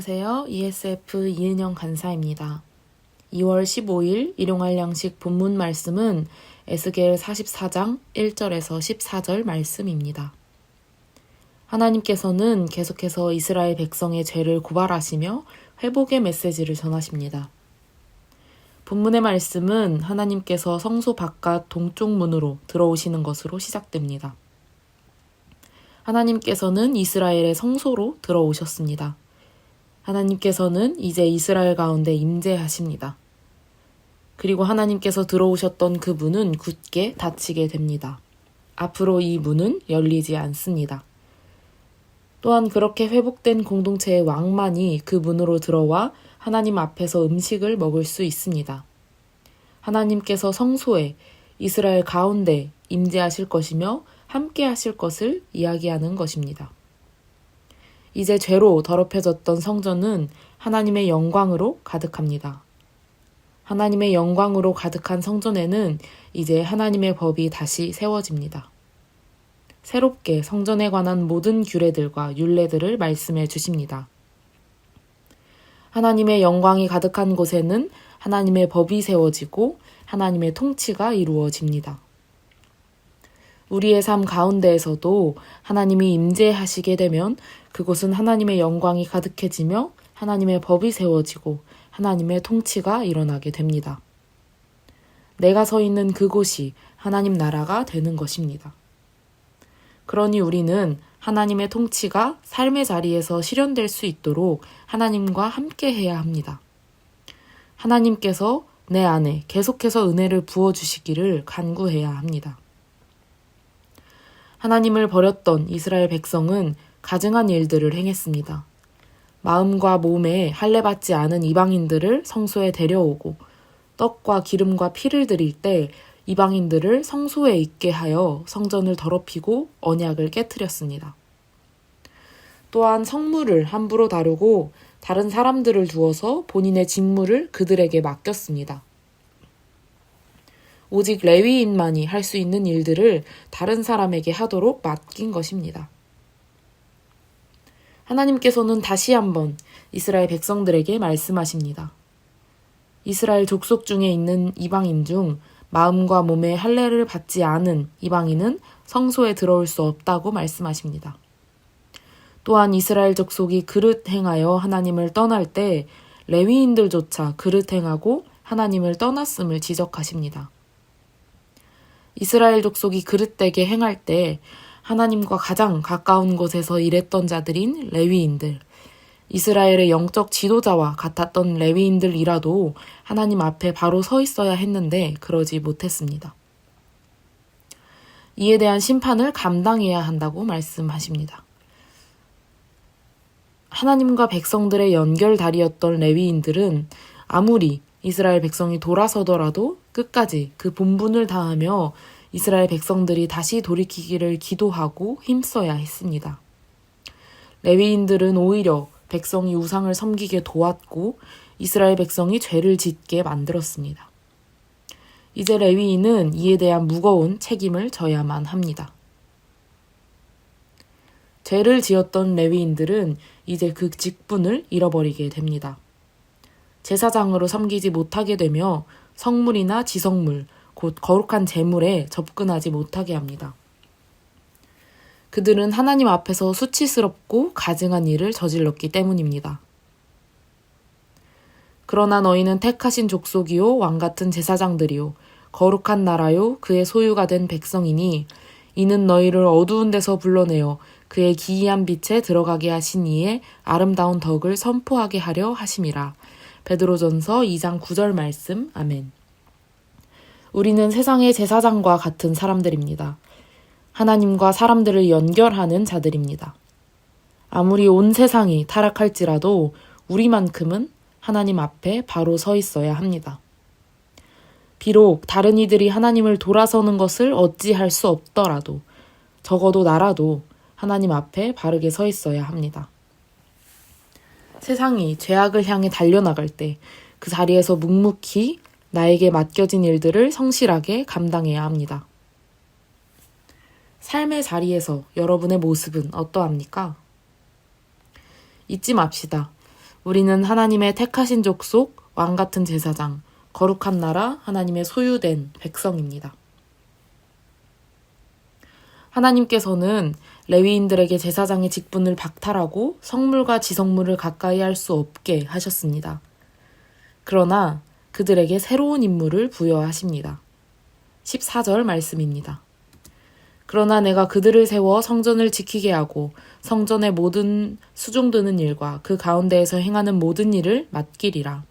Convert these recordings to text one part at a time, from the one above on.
안녕하세요. ESF 이은영 간사입니다. 2월 15일 일용할 양식 본문 말씀은 에스겔 44장 1절에서 14절 말씀입니다. 하나님께서는 계속해서 이스라엘 백성의 죄를 고발하시며 회복의 메시지를 전하십니다. 본문의 말씀은 하나님께서 성소 바깥 동쪽 문으로 들어오시는 것으로 시작됩니다. 하나님께서는 이스라엘의 성소로 들어오셨습니다. 하나님께서는 이제 이스라엘 가운데 임재하십니다. 그리고 하나님께서 들어오셨던 그 문은 굳게 닫히게 됩니다. 앞으로 이 문은 열리지 않습니다. 또한 그렇게 회복된 공동체의 왕만이 그 문으로 들어와 하나님 앞에서 음식을 먹을 수 있습니다. 하나님께서 성소에 이스라엘 가운데 임재하실 것이며 함께 하실 것을 이야기하는 것입니다. 이제 죄로 더럽혀졌던 성전은 하나님의 영광으로 가득합니다. 하나님의 영광으로 가득한 성전에는 이제 하나님의 법이 다시 세워집니다. 새롭게 성전에 관한 모든 규례들과 율례들을 말씀해 주십니다. 하나님의 영광이 가득한 곳에는 하나님의 법이 세워지고 하나님의 통치가 이루어집니다. 우리의 삶 가운데에서도 하나님이 임재하시게 되면 그곳은 하나님의 영광이 가득해지며 하나님의 법이 세워지고 하나님의 통치가 일어나게 됩니다. 내가 서 있는 그곳이 하나님 나라가 되는 것입니다. 그러니 우리는 하나님의 통치가 삶의 자리에서 실현될 수 있도록 하나님과 함께 해야 합니다. 하나님께서 내 안에 계속해서 은혜를 부어주시기를 간구해야 합니다. 하나님을 버렸던 이스라엘 백성은 가증한 일들을 행했습니다. 마음과 몸에 할례받지 않은 이방인들을 성소에 데려오고 떡과 기름과 피를 드릴 때 이방인들을 성소에 있게 하여 성전을 더럽히고 언약을 깨트렸습니다. 또한 성물을 함부로 다루고 다른 사람들을 두어서 본인의 직무를 그들에게 맡겼습니다. 오직 레위인만이 할 수 있는 일들을 다른 사람에게 하도록 맡긴 것입니다. 하나님께서는 다시 한번 이스라엘 백성들에게 말씀하십니다. 이스라엘 족속 중에 있는 이방인 중 마음과 몸에 할례를 받지 않은 이방인은 성소에 들어올 수 없다고 말씀하십니다. 또한 이스라엘 족속이 그릇 행하여 하나님을 떠날 때 레위인들조차 그릇 행하고 하나님을 떠났음을 지적하십니다. 이스라엘 족속이 그릇되게 행할 때 하나님과 가장 가까운 곳에서 일했던 자들인 레위인들, 이스라엘의 영적 지도자와 같았던 레위인들이라도 하나님 앞에 바로 서 있어야 했는데 그러지 못했습니다. 이에 대한 심판을 감당해야 한다고 말씀하십니다. 하나님과 백성들의 연결다리였던 레위인들은 아무리 이스라엘 백성이 돌아서더라도 끝까지 그 본분을 다하며 이스라엘 백성들이 다시 돌이키기를 기도하고 힘써야 했습니다. 레위인들은 오히려 백성이 우상을 섬기게 도왔고 이스라엘 백성이 죄를 짓게 만들었습니다. 이제 레위인은 이에 대한 무거운 책임을 져야만 합니다. 죄를 지었던 레위인들은 이제 그 직분을 잃어버리게 됩니다. 제사장으로 섬기지 못하게 되며 성물이나 지성물, 곧 거룩한 제물에 접근하지 못하게 합니다. 그들은 하나님 앞에서 수치스럽고 가증한 일을 저질렀기 때문입니다. 그러나 너희는 택하신 족속이요 왕같은 제사장들이요 거룩한 나라요 그의 소유가 된 백성이니 이는 너희를 어두운 데서 불러내어 그의 기이한 빛에 들어가게 하신 이의 아름다운 덕을 선포하게 하려 하심이라. 베드로전서 2장 9절 말씀. 아멘. 우리는 세상의 제사장과 같은 사람들입니다. 하나님과 사람들을 연결하는 자들입니다. 아무리 온 세상이 타락할지라도 우리만큼은 하나님 앞에 바로 서 있어야 합니다. 비록 다른 이들이 하나님을 돌아서는 것을 어찌할 수 없더라도 적어도 나라도 하나님 앞에 바르게 서 있어야 합니다. 세상이 죄악을 향해 달려나갈 때 그 자리에서 묵묵히 나에게 맡겨진 일들을 성실하게 감당해야 합니다. 삶의 자리에서 여러분의 모습은 어떠합니까? 잊지 맙시다. 우리는 하나님의 택하신 족속, 왕같은 제사장, 거룩한 나라, 하나님의 소유된 백성입니다. 하나님께서는 레위인들에게 제사장의 직분을 박탈하고 성물과 지성물을 가까이 할 수 없게 하셨습니다. 그러나 그들에게 새로운 임무를 부여하십니다. 14절 말씀입니다. 그러나 내가 그들을 세워 성전을 지키게 하고 성전의 모든 수종드는 일과 그 가운데에서 행하는 모든 일을 맡기리라.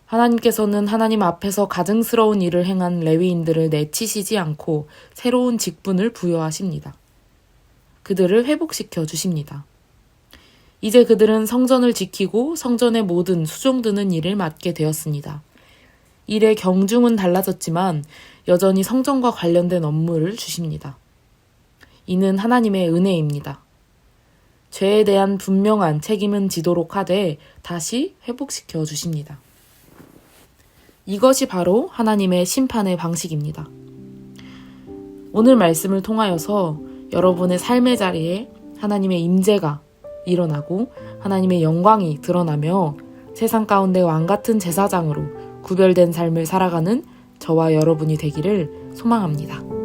하나님께서는 하나님 앞에서 가증스러운 일을 행한 레위인들을 내치시지 않고 새로운 직분을 부여하십니다. 그들을 회복시켜 주십니다. 이제 그들은 성전을 지키고 성전의 모든 수종드는 일을 맡게 되었습니다. 일의 경중은 달라졌지만 여전히 성전과 관련된 업무를 주십니다. 이는 하나님의 은혜입니다. 죄에 대한 분명한 책임은 지도록 하되 다시 회복시켜 주십니다. 이것이 바로 하나님의 심판의 방식입니다. 오늘 말씀을 통하여서 여러분의 삶의 자리에 하나님의 임재가 일어나고 하나님의 영광이 드러나며 세상 가운데 왕같은 제사장으로 구별된 삶을 살아가는 저와 여러분이 되기를 소망합니다.